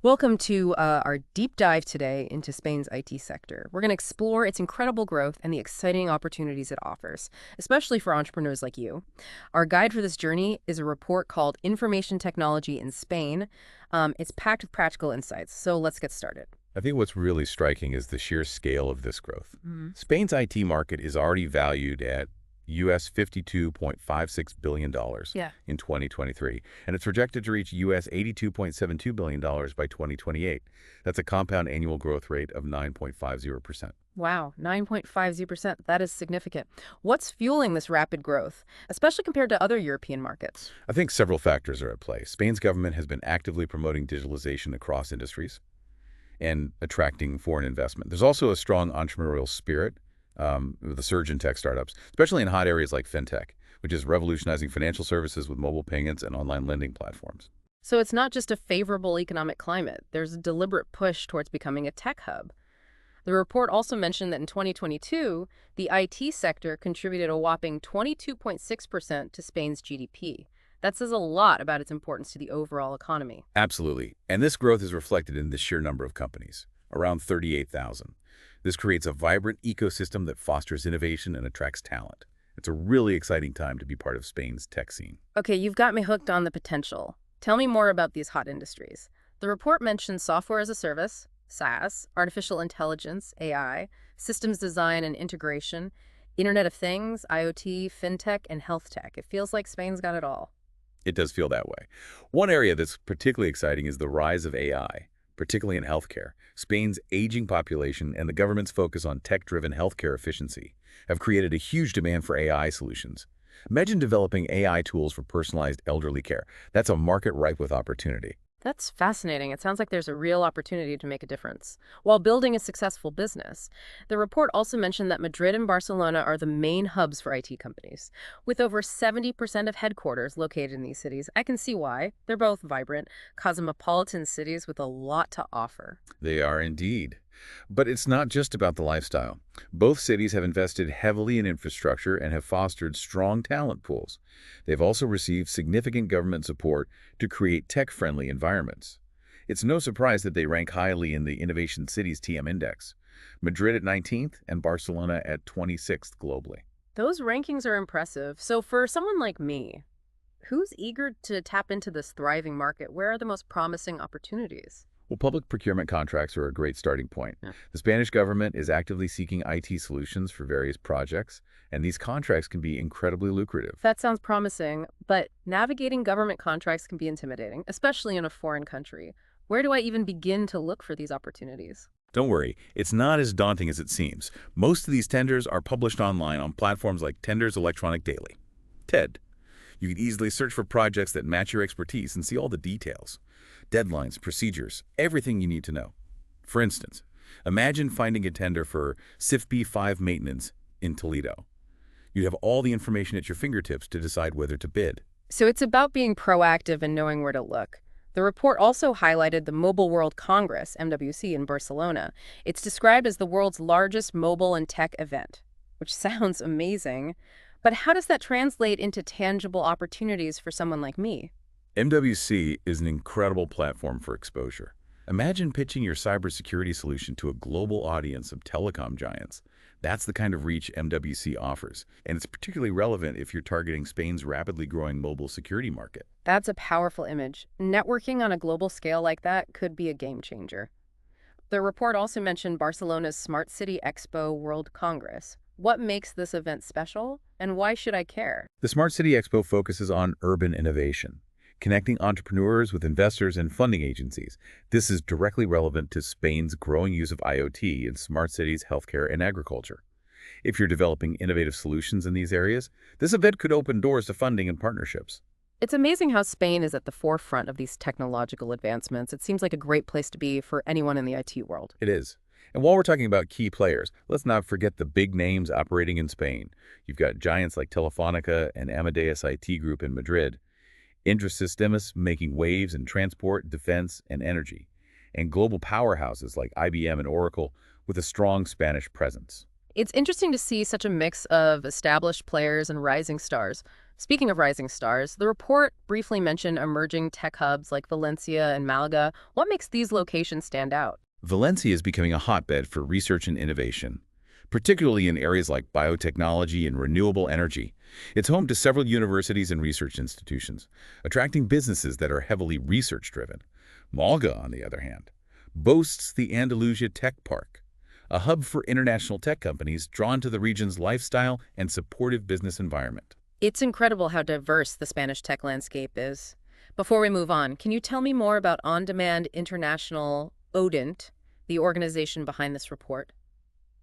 Welcome to our deep dive today into Spain's IT sector. We're going to explore its incredible growth and the exciting opportunities it offers, especially for entrepreneurs like you. Our guide for this journey is a report called Information Technology in Spain. It's packed with practical insights, so let's get started. I think what's really striking is the sheer scale of this growth. Mhm. Spain's IT market is already valued at US $52.56 billion Yeah. in 2023, and it's projected to reach US $82.72 billion by 2028. That's a compound annual growth rate of 9.50%. Wow, 9.50%. That is significant. What's fueling this rapid growth, especially compared to other European markets? I think several factors are at play. Spain's government has been actively promoting digitalization across industries and attracting foreign investment. There's also a strong entrepreneurial spirit with a surge in tech startups, especially in hot areas like Fintech, which is revolutionizing financial services with mobile payments and online lending platforms. So it's not just a favorable economic climate. There's a deliberate push towards becoming a tech hub. The report also mentioned that in 2022, the IT sector contributed a whopping 22.6% to Spain's GDP. That says a lot about its importance to the overall economy. Absolutely. And this growth is reflected in the sheer number of companies, around 38,000. This creates a vibrant ecosystem that fosters innovation and attracts talent. It's a really exciting time to be part of Spain's tech scene. Okay, you've got me hooked on the potential. Tell me more about these hot industries. The report mentions software as a service, SaaS, artificial intelligence, AI, systems design and integration, Internet of Things, IoT, fintech, and health tech. It feels like Spain's got it all. It does feel that way. One area that's particularly exciting is the rise of AI, particularly in healthcare. Spain's aging population and the government's focus on tech-driven healthcare efficiency have created a huge demand for AI solutions. Imagine developing AI tools for personalized elderly care. That's a market ripe with opportunity. That's fascinating. It sounds like there's a real opportunity to make a difference while building a successful business. The report also mentioned that Madrid and Barcelona are the main hubs for IT companies. With over 70% of headquarters located in these cities, I can see why. They're both vibrant, cosmopolitan cities with a lot to offer. They are indeed. But it's not just about the lifestyle. Both cities have invested heavily in infrastructure and have fostered strong talent pools. They've also received significant government support to create tech-friendly environments. It's no surprise that they rank highly in the Innovation Cities TM Index, Madrid at 19th and Barcelona at 26th globally. Those rankings are impressive. So for someone like me, who's eager to tap into this thriving market, where are the most promising opportunities? Well, public procurement contracts are a great starting point. Yeah. The Spanish government is actively seeking IT solutions for various projects, and these contracts can be incredibly lucrative. That sounds promising, but navigating government contracts can be intimidating, especially in a foreign country. Where do I even begin to look for these opportunities? Don't worry, it's not as daunting as it seems. Most of these tenders are published online on platforms like Tenders Electronic Daily, TED. You can easily search for projects that match your expertise and see all the details. Deadlines, procedures, everything you need to know. For instance, imagine finding a tender for SIFP5 maintenance in Toledo. You'd have all the information at your fingertips to decide whether to bid. So it's about being proactive and knowing where to look. The report also highlighted the Mobile World Congress, MWC, in Barcelona. It's described as the world's largest mobile and tech event, which sounds amazing. But how does that translate into tangible opportunities for someone like me? MWC is an incredible platform for exposure. Imagine pitching your cybersecurity solution to a global audience of telecom giants. That's the kind of reach MWC offers, and it's particularly relevant if you're targeting Spain's rapidly growing mobile security market. That's a powerful image. Networking on a global scale like that could be a game changer. The report also mentioned Barcelona's Smart City Expo World Congress. What makes this event special, and why should I care? The Smart City Expo focuses on urban innovation, connecting entrepreneurs with investors and funding agencies. This is directly relevant to Spain's growing use of IoT in smart cities, healthcare, and agriculture. If you're developing innovative solutions in these areas, this event could open doors to funding and partnerships. It's amazing how Spain is at the forefront of these technological advancements. It seems like a great place to be for anyone in the IT world. It is. And while we're talking about key players, let's not forget the big names operating in Spain. You've got giants like Telefónica and Amadeus IT Group in Madrid, Indrasystems making waves in transport, defense, and energy, and global powerhouses like IBM and Oracle with a strong Spanish presence. It's interesting to see such a mix of established players and rising stars. Speaking of rising stars, the report briefly mentioned emerging tech hubs like Valencia and Malaga. What makes these locations stand out? Valencia is becoming a hotbed for research and innovation, particularly in areas like biotechnology and renewable energy. It's home to several universities and research institutions, attracting businesses that are heavily research-driven. Malaga, on the other hand, boasts the Andalusia Tech Park, a hub for international tech companies drawn to the region's lifestyle and supportive business environment. It's incredible how diverse the Spanish tech landscape is. Before we move on, can you tell me more about On-Demand International Odent, the organization behind this report?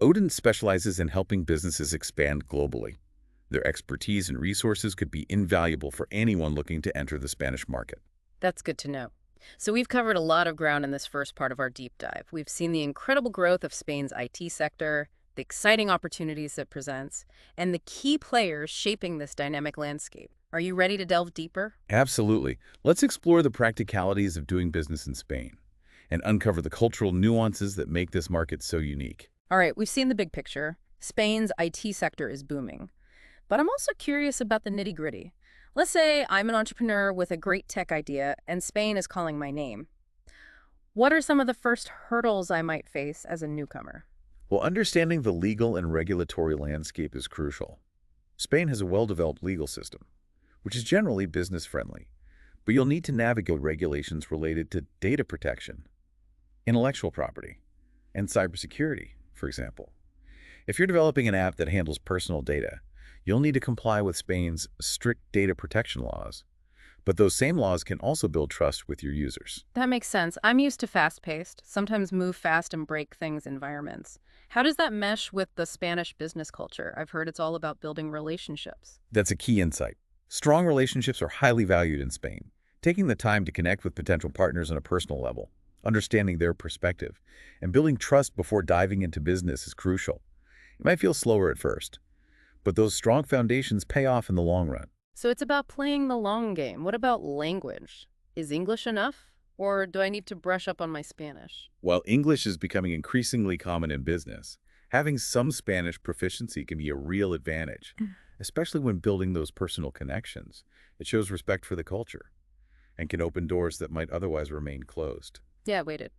Odin specializes in helping businesses expand globally. Their expertise and resources could be invaluable for anyone looking to enter the Spanish market. That's good to know. So we've covered a lot of ground in this first part of our deep dive. We've seen the incredible growth of Spain's IT sector, the exciting opportunities it presents, and the key players shaping this dynamic landscape. Are you ready to delve deeper? Absolutely. Let's explore the practicalities of doing business in Spain and uncover the cultural nuances that make this market so unique. All right, we've seen the big picture. Spain's IT sector is booming. But I'm also curious about the nitty-gritty. Let's say I'm an entrepreneur with a great tech idea and Spain is calling my name. What are some of the first hurdles I might face as a newcomer? Well, understanding the legal and regulatory landscape is crucial. Spain has a well-developed legal system, which is generally business-friendly, but you'll need to navigate regulations related to data protection, intellectual property, and cybersecurity, for example. If you're developing an app that handles personal data, you'll need to comply with Spain's strict data protection laws. But those same laws can also build trust with your users. That makes sense. I'm used to fast-paced, sometimes move fast and break things environments. How does that mesh with the Spanish business culture? I've heard it's all about building relationships. That's a key insight. Strong relationships are highly valued in Spain. Taking the time to connect with potential partners on a personal level, understanding their perspective, and building trust before diving into business is crucial. It might feel slower at first, but those strong foundations pay off in the long run. So it's about playing the long game. What about language? Is English enough? Or do I need to brush up on my Spanish? While English is becoming increasingly common in business, having some Spanish proficiency can be a real advantage, especially when building those personal connections. It shows respect for the culture and can open doors that might otherwise remain closed. Yeah, waited.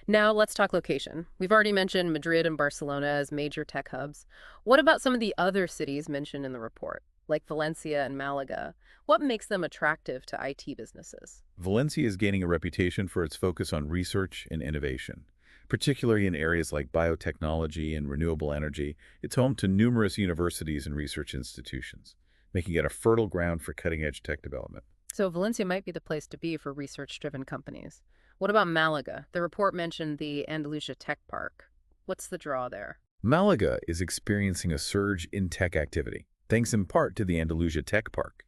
Now let's talk location. We've already mentioned Madrid and Barcelona as major tech hubs. What about some of the other cities mentioned in the report, like Valencia and Malaga? What makes them attractive to IT businesses? Valencia is gaining a reputation for its focus on research and innovation, particularly in areas like biotechnology and renewable energy. It's home to numerous universities and research institutions, making it a fertile ground for cutting-edge tech development. So Valencia might be the place to be for research-driven companies. What about Malaga? The report mentioned the Andalusia Tech Park. What's the draw there? Malaga is experiencing a surge in tech activity, thanks in part to the Andalusia Tech Park,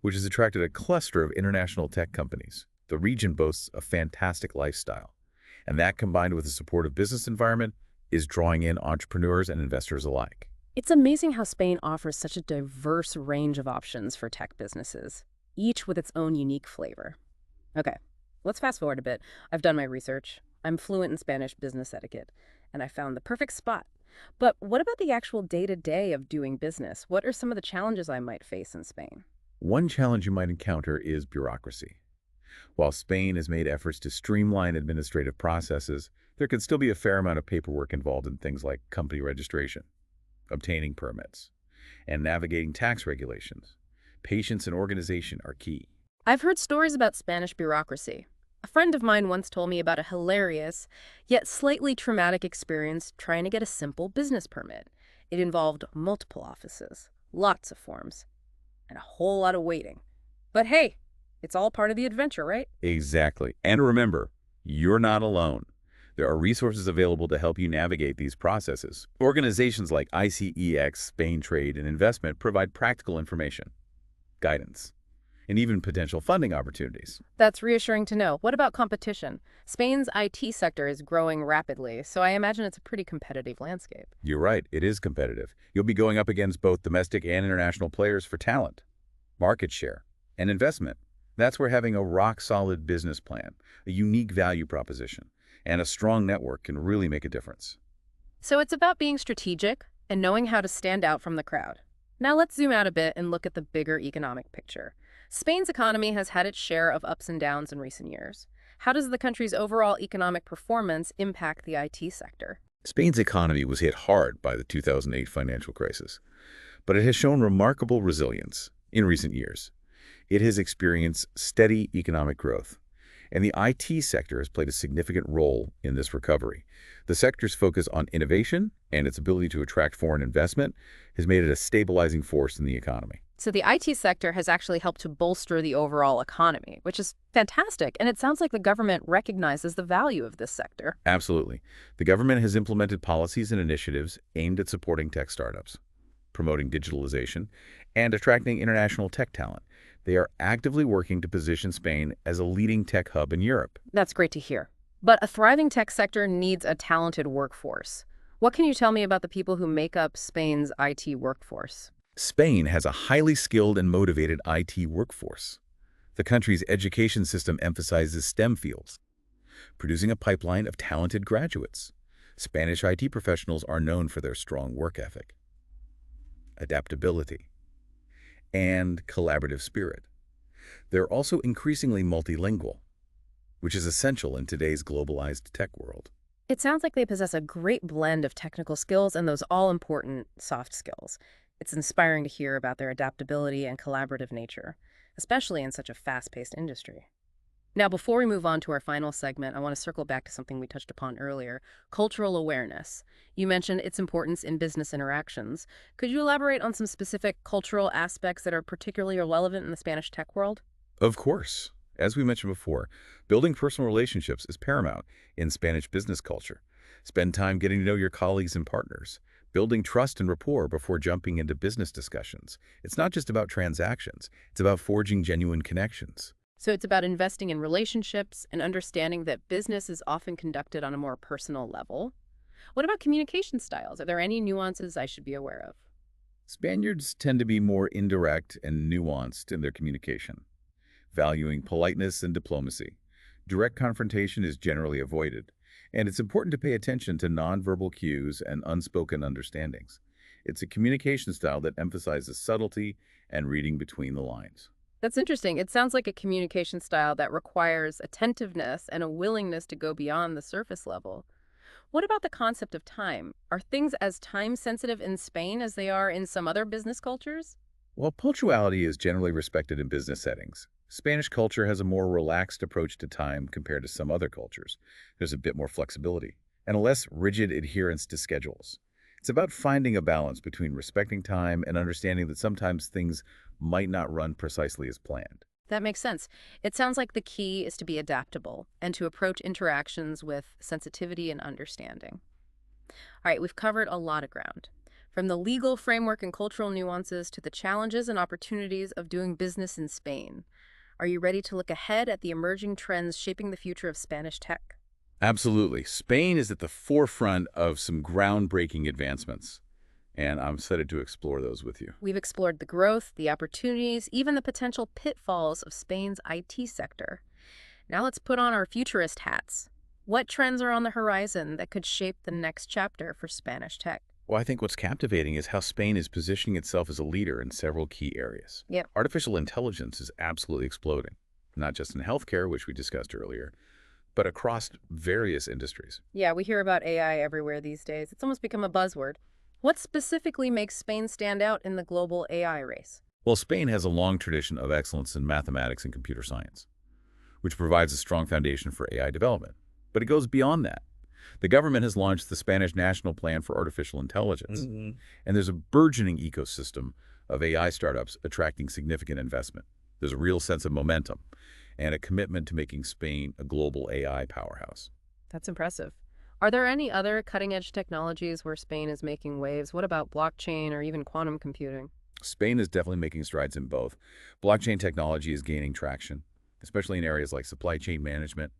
which has attracted a cluster of international tech companies. The region boasts a fantastic lifestyle, and that, combined with a supportive business environment, is drawing in entrepreneurs and investors alike. It's amazing how Spain offers such a diverse range of options for tech businesses, each with its own unique flavor. Okay, let's fast forward a bit. I've done my research. I'm fluent in Spanish business etiquette, and I found the perfect spot. But what about the actual day-to-day of doing business? What are some of the challenges I might face in Spain? One challenge you might encounter is bureaucracy. While Spain has made efforts to streamline administrative processes, there can still be a fair amount of paperwork involved in things like company registration, obtaining permits, and navigating tax regulations. Patience and organization are key. I've heard stories about Spanish bureaucracy. A friend of mine once told me about a hilarious, yet slightly traumatic experience trying to get a simple business permit. It involved multiple offices, lots of forms, and a whole lot of waiting. But hey, it's all part of the adventure, right? Exactly. And remember, you're not alone. There are resources available to help you navigate these processes. Organizations like ICEX, Spain Trade, and Investment provide practical information, guidance, and even potential funding opportunities. That's reassuring to know. What about competition? Spain's IT sector is growing rapidly, so I imagine it's a pretty competitive landscape. You're right, it is competitive. You'll be going up against both domestic and international players for talent, market share, and investment. That's where having a rock-solid business plan, a unique value proposition, and a strong network can really make a difference. So it's about being strategic, and knowing how to stand out from the crowd. Now let's zoom out a bit and look at the bigger economic picture. Spain's economy has had its share of ups and downs in recent years. How does the country's overall economic performance impact the IT sector? Spain's economy was hit hard by the 2008 financial crisis, but it has shown remarkable resilience in recent years. It has experienced steady economic growth, and the IT sector has played a significant role in this recovery. The sector's focus on innovation and its ability to attract foreign investment has made it a stabilizing force in the economy. So the IT sector has actually helped to bolster the overall economy, which is fantastic. And it sounds like the government recognizes the value of this sector. Absolutely. The government has implemented policies and initiatives aimed at supporting tech startups, promoting digitalization, and attracting international tech talent. They are actively working to position Spain as a leading tech hub in Europe. That's great to hear. But a thriving tech sector needs a talented workforce. What can you tell me about the people who make up Spain's IT workforce? Spain has a highly skilled and motivated IT workforce. The country's education system emphasizes STEM fields, producing a pipeline of talented graduates. Spanish IT professionals are known for their strong work ethic, adaptability, and collaborative spirit. They're also increasingly multilingual, which is essential in today's globalized tech world. It sounds like they possess a great blend of technical skills and those all-important soft skills. It's inspiring to hear about their adaptability and collaborative nature, especially in such a fast-paced industry. Now, before we move on to our final segment, I want to circle back to something we touched upon earlier, cultural awareness. You mentioned its importance in business interactions. Could you elaborate on some specific cultural aspects that are particularly relevant in the Spanish tech world? Of course, as we mentioned before, building personal relationships is paramount in Spanish business culture. Spend time getting to know your colleagues and partners, building trust and rapport before jumping into business discussions. It's not just about transactions, it's about forging genuine connections. So it's about investing in relationships and understanding that business is often conducted on a more personal level. What about communication styles? Are there any nuances I should be aware of? Spaniards tend to be more indirect and nuanced in their communication, valuing politeness and diplomacy. Direct confrontation is generally avoided, and it's important to pay attention to nonverbal cues and unspoken understandings. It's a communication style that emphasizes subtlety and reading between the lines. That's interesting. It sounds like a communication style that requires attentiveness and a willingness to go beyond the surface level. What about the concept of time? Are things as time-sensitive in Spain as they are in some other business cultures? While punctuality is generally respected in business settings, Spanish culture has a more relaxed approach to time compared to some other cultures. There's a bit more flexibility and a less rigid adherence to schedules. It's about finding a balance between respecting time and understanding that sometimes things might not run precisely as planned. That makes sense. It sounds like the key is to be adaptable and to approach interactions with sensitivity and understanding. All right, we've covered a lot of ground. From the legal framework and cultural nuances to the challenges and opportunities of doing business in Spain. Are you ready to look ahead at the emerging trends shaping the future of Spanish tech? Absolutely. Spain is at the forefront of some groundbreaking advancements, and I'm excited to explore those with you. We've explored the growth, the opportunities, even the potential pitfalls of Spain's IT sector. Now let's put on our futurist hats. What trends are on the horizon that could shape the next chapter for Spanish tech? Well, I think what's captivating is how Spain is positioning itself as a leader in several key areas. Yep. Artificial intelligence is absolutely exploding, not just in healthcare, which we discussed earlier, but across various industries. Yeah, we hear about AI everywhere these days. It's almost become a buzzword. What specifically makes Spain stand out in the global AI race? Well, Spain has a long tradition of excellence in mathematics and computer science, which provides a strong foundation for AI development. But it goes beyond that. The government has launched the Spanish National Plan for Artificial Intelligence, and there's a burgeoning ecosystem of AI startups attracting significant investment. There's a real sense of momentum and a commitment to making Spain a global AI powerhouse. That's impressive. Are there any other cutting-edge technologies where Spain is making waves? What about blockchain or even quantum computing? Spain is definitely making strides in both. Blockchain technology is gaining traction, especially in areas like supply chain management,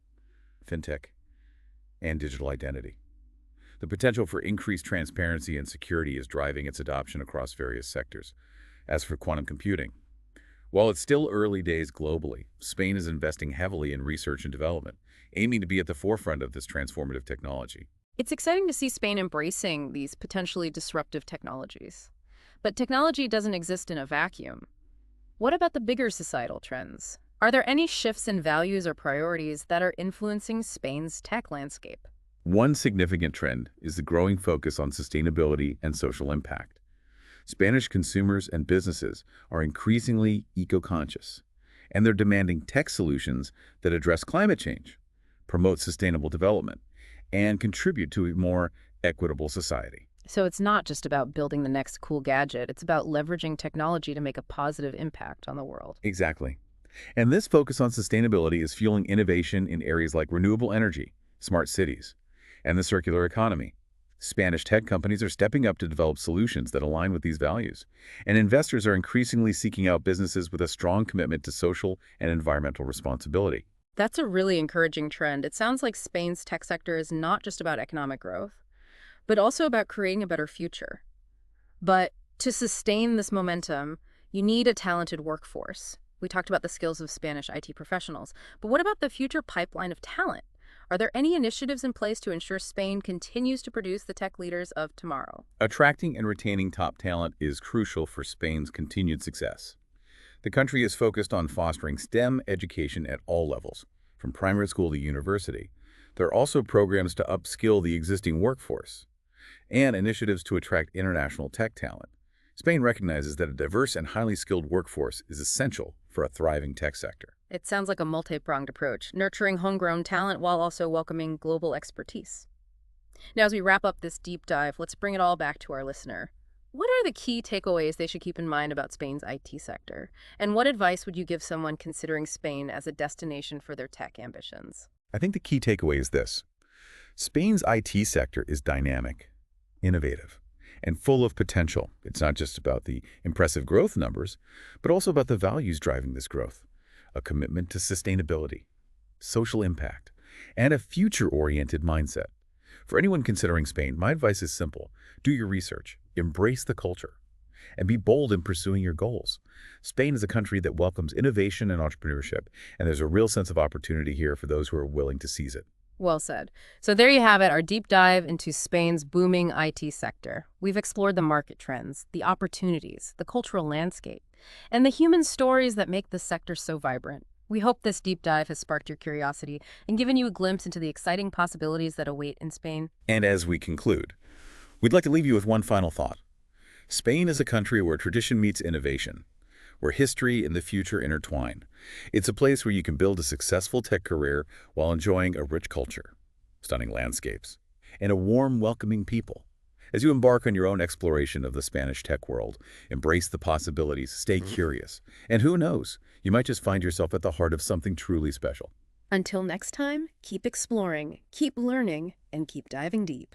fintech, and digital identity. The potential for increased transparency and security is driving its adoption across various sectors. As for quantum computing, While it's still early days globally, Spain is investing heavily in research and development, aiming to be at the forefront of this transformative technology. It's exciting to see Spain embracing these potentially disruptive technologies. But technology doesn't exist in a vacuum. What about the bigger societal trends? Are there any shifts in values or priorities that are influencing Spain's tech landscape? One significant trend is the growing focus on sustainability and social impact. Spanish consumers and businesses are increasingly eco-conscious, and they're demanding tech solutions that address climate change, promote sustainable development, and contribute to a more equitable society. So it's not just about building the next cool gadget, it's about leveraging technology to make a positive impact on the world. Exactly. And this focus on sustainability is fueling innovation in areas like renewable energy, smart cities, and the circular economy. Spanish tech companies are stepping up to develop solutions that align with these values, and investors are increasingly seeking out businesses with a strong commitment to social and environmental responsibility. That's a really encouraging trend. It sounds like Spain's tech sector is not just about economic growth, but also about creating a better future. But to sustain this momentum, you need a talented workforce. We talked about the skills of Spanish IT professionals, but what about the future pipeline of talent? Are there any initiatives in place to ensure Spain continues to produce the tech leaders of tomorrow? Attracting and retaining top talent is crucial for Spain's continued success. The country is focused on fostering STEM education at all levels, from primary school to university. There are also programs to upskill the existing workforce and initiatives to attract international tech talent. Spain recognizes that a diverse and highly skilled workforce is essential for a thriving tech sector. It sounds like a multi-pronged approach, nurturing homegrown talent while also welcoming global expertise. Now, as we wrap up this deep dive, let's bring it all back to our listener. What are the key takeaways they should keep in mind about Spain's IT sector? And what advice would you give someone considering Spain as a destination for their tech ambitions? I think the key takeaway is this. Spain's IT sector is dynamic, innovative, and full of potential. It's not just about the impressive growth numbers, but also about the values driving this growth. A commitment to sustainability, social impact, and a future-oriented mindset. For anyone considering Spain, my advice is simple. Do your research, embrace the culture, and be bold in pursuing your goals. Spain is a country that welcomes innovation and entrepreneurship, and there's a real sense of opportunity here for those who are willing to seize it. Well said. So there you have it, our deep dive into Spain's booming IT sector. We've explored the market trends, the opportunities, the cultural landscape, and the human stories that make this sector so vibrant. We hope this deep dive has sparked your curiosity and given you a glimpse into the exciting possibilities that await in Spain. And as we conclude, we'd like to leave you with one final thought. Spain is a country where tradition meets innovation, where history and the future intertwine. It's a place where you can build a successful tech career while enjoying a rich culture, stunning landscapes, and a warm, welcoming people. As you embark on your own exploration of the Spanish tech world, embrace the possibilities, stay curious, and who knows, you might just find yourself at the heart of something truly special. Until next time, keep exploring, keep learning, and keep diving deep.